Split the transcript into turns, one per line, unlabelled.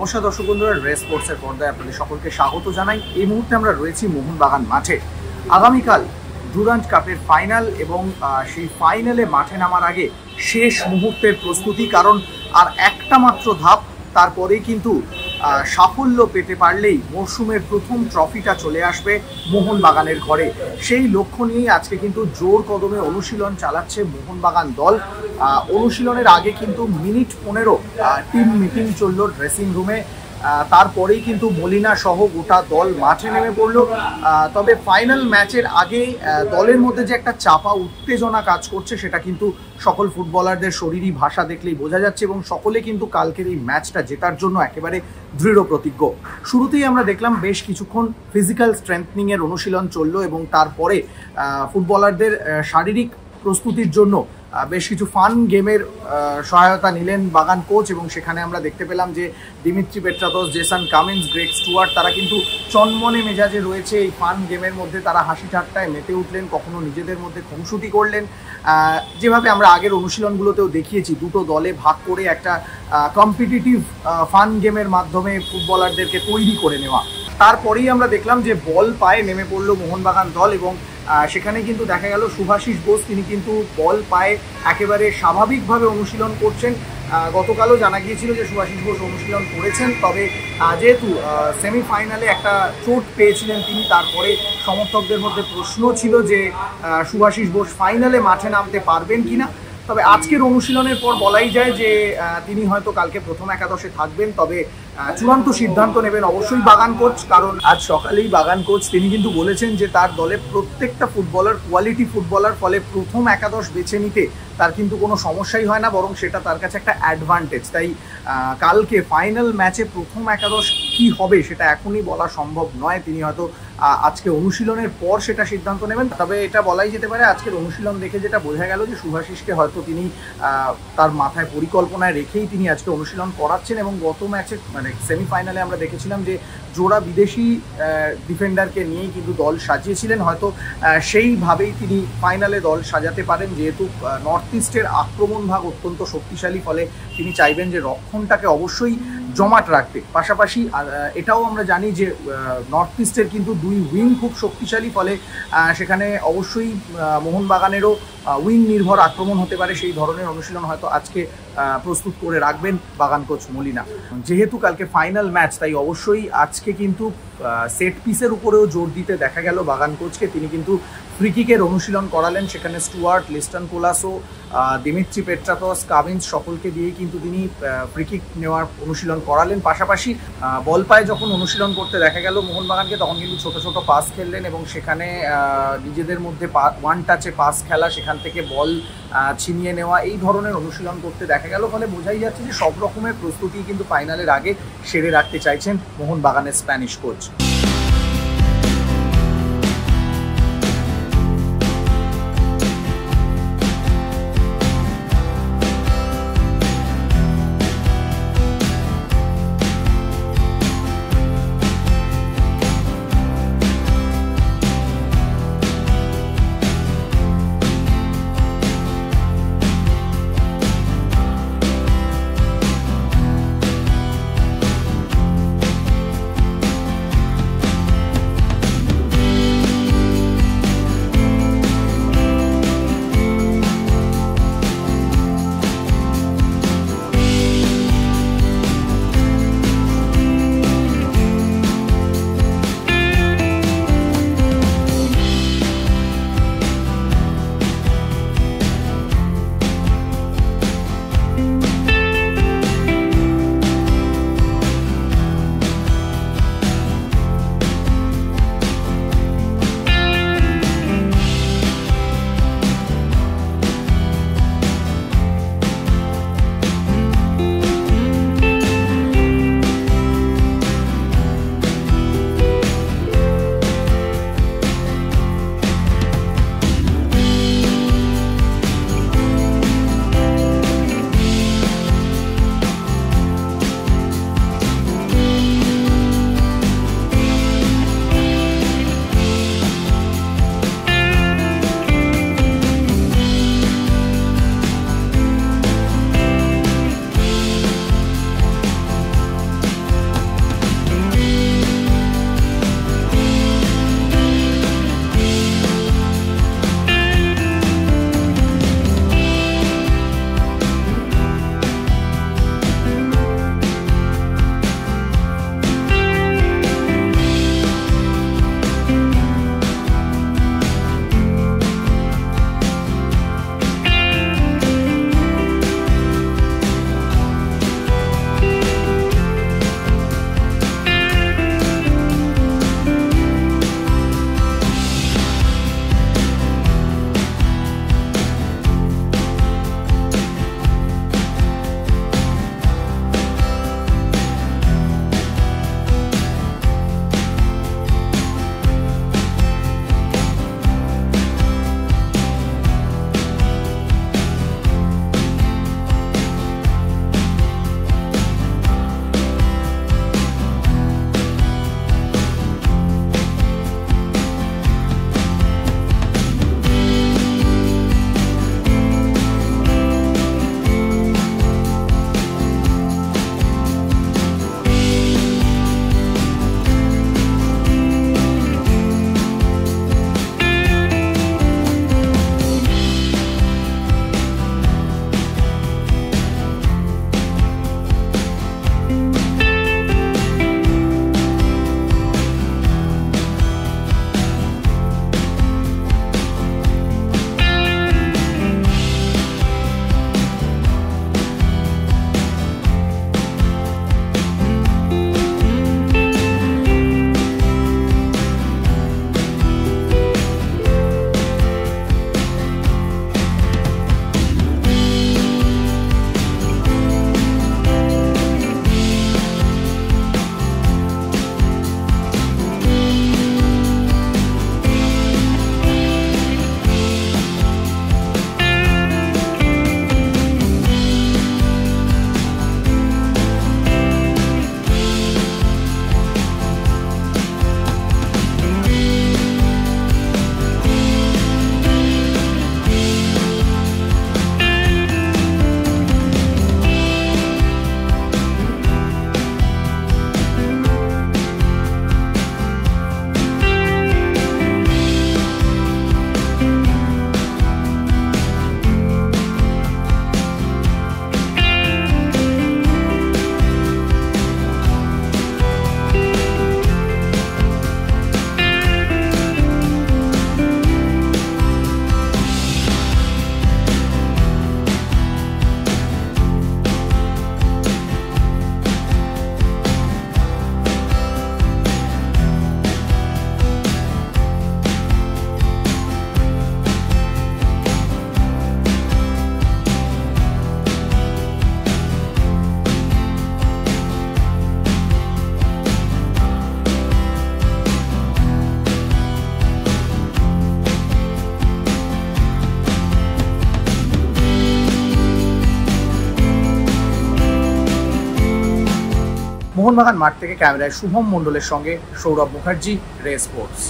নমস্কার দর্শক বন্ধুরা, রেস স্পোর্টসের পর্দায় আপনাদের সকলকে স্বাগত জানাই। এই মুহূর্তে আমরা রয়েছি মোহনবাগান মাঠে। আগামীকাল ডুরান্ড কাপের ফাইনাল এবং সেই ফাইনালে মাঠে নামার আগে শেষ মুহূর্তের প্রস্তুতি, কারণ আর একটা মাত্র ধাপ, তারপরেই কিন্তু সাফল্য পেতে পারলেই মরশুমের প্রথম ট্রফিটা চলে আসবে মোহনবাগানের ঘরে। সেই লক্ষ্য নিয়েই আজকে কিন্তু জোর কদমে অনুশীলন চালাচ্ছে মোহনবাগান দল। অনুশীলনের আগে কিন্তু মিনিট 15 টিম মিটিং চলল ড্রেসিং রুমে। তারপরেই কিন্তু মলিনা সহ গোটা দল মাঠে নেমে পড়ল। তবে ফাইনাল ম্যাচের আগে দলের মধ্যে যে একটা চাপা উত্তেজনা কাজ করছে সেটা কিন্তু সকল ফুটবলারদের শরীরী ভাষা দেখলেই বোঝা যাচ্ছে, এবং সকলে কিন্তু কালকের এই ম্যাচটা জেতার জন্য একেবারে দৃঢ় প্রতিজ্ঞ। শুরুতেই আমরা দেখলাম বেশ কিছুক্ষণ ফিজিক্যাল স্ট্রেংথনিংয়ের অনুশীলন চললো, এবং তারপরে ফুটবলারদের শারীরিক প্রস্তুতির জন্য বেশ কিছু ফান গেমের সহায়তা নিলেন বাগান কোচ, এবং সেখানে আমরা দেখতে পেলাম যে Dimitri Petratos, Jason Cummings, Greg Stewart তারা কিন্তু চনমনে মেজাজে রয়েছে। এই ফান গেমের মধ্যে তারা হাসি ঠাট্টায় মেতে উঠলেন, কখনো নিজেদের মধ্যে খুনসুটি করলেন। যেভাবে আমরা আগের অনুশীলনগুলোতেও দেখিয়েছি, দুটো দলে ভাগ করে একটা কম্পিটিটিভ ফান গেমের মাধ্যমে ফুটবলারদেরকে তৈরি করে নেওয়া। তারপরেই আমরা দেখলাম যে বল পায়ে নেমে পড়লো মোহনবাগান দল, এবং সেখানে কিন্তু দেখা গেল শুভাশিস বোস তিনি কিন্তু বল পায়ে একেবারে স্বাভাবিকভাবে অনুশীলন করছেন। গতকালও জানা গিয়েছিল যে শুভাশিস বোস অনুশীলন করেছেন, তবে যেহেতু সেমিফাইনালে একটা চোট পেয়েছিলেন তিনি, তারপরে সমর্থকদের মধ্যে প্রশ্ন ছিল যে শুভাশিস বোস ফাইনালে মাঠে নামতে পারবেন কিনা। তবে আজকের অনুশীলনের পর বলাই যায় যে তিনি হয়তো কালকে প্রথম একাদশে থাকবেন। তবে চূড়ান্ত সিদ্ধান্ত নেবেন অবশ্যই বাগান কোচ, কারণ আজ সকালেই বাগান কোচ তিনি কিন্তু বলেছেন যে তার দলে প্রত্যেকটা ফুটবলার কোয়ালিটি ফুটবলার, ফলে প্রথম একাদশ বেছে নিতে তার কিন্তু কোনো সমস্যাই হয় না, বরং সেটা তার কাছে একটা অ্যাডভান্টেজ। তাই কালকে ফাইনাল ম্যাচে প্রথম একাদশ কি হবে সেটা এখনই বলা সম্ভব নয়। তিনি হয়তো আজকে অনুশীলনের পর সেটা সিদ্ধান্ত নেবেন। তবে এটা বলাই যেতে পারে আজকের অনুশীলন দেখে যেটা বোঝা গেল যে শুভাশিসকে হয়তো তিনি তার মাথায় পরিকল্পনায় রেখেই তিনি আজকে অনুশীলন করাচ্ছেন। এবং গত ম্যাচে মানে সেমিফাইনালে আমরা দেখেছিলাম যে জোড়া বিদেশি ডিফেন্ডারকে নিয়েই কিন্তু দল সাজিয়েছিলেন। হয়তো সেইভাবেই তিনি ফাইনালে দল সাজাতে পারেন, যেহেতু নর্থ ইস্টের আক্রমণ ভাগ অত্যন্ত শক্তিশালী, ফলে তিনি চাইবেন যে রক্ষণটাকে অবশ্যই জমাট রাখতে। পাশাপাশি এটাও আমরা জানি যে নর্থ ইস্টের কিন্তু দুই উইং খুব শক্তিশালী, ফলে সেখানে অবশ্যই মোহনবাগানেরও উইং নির্ভর আক্রমণ হতে পারে। সেই ধরনের অনুশীলন হয়তো আজকে প্রস্তুত করে রাখবেন বাগান কোচ মলিনা। যেহেতু কালকে ফাইনাল ম্যাচ, তাই অবশ্যই আজকে কিন্তু সেট পিসের উপরেও জোর দিতে দেখা গেল বাগান কোচকে। তিনি কিন্তু ফ্রিকিকের অনুশীলন করালেন, সেখানে Stewart, Liston Colaco, Dimitri Petratos, Cummings সকলকে দিয়েই কিন্তু তিনি ফ্রিকিক নেওয়ার অনুশীলন করালেন। পাশাপাশি বল পায়ে যখন অনুশীলন করতে দেখা গেল মোহনবাগানকে, তখন কিন্তু ছোট ছোট পাস খেললেন, এবং সেখানে নিজেদের মধ্যে ওয়ান টাচে পাস খেলা, সেখান থেকে বল ছিনিয়ে নেওয়া, এই ধরনের অনুশীলন করতে দেখা গেল। ফলে বোঝাই যাচ্ছে যে সব রকমের প্রস্তুতি কিন্তু ফাইনালের আগে সেরে রাখতে চাইছেন মোহনবাগানের স্প্যানিশ কোচ। মোহনবাগান মাঠ থেকে ক্যামেরায় শুভম মণ্ডলের সঙ্গে সৌরভ মুখার্জি, রে স্পোর্টস।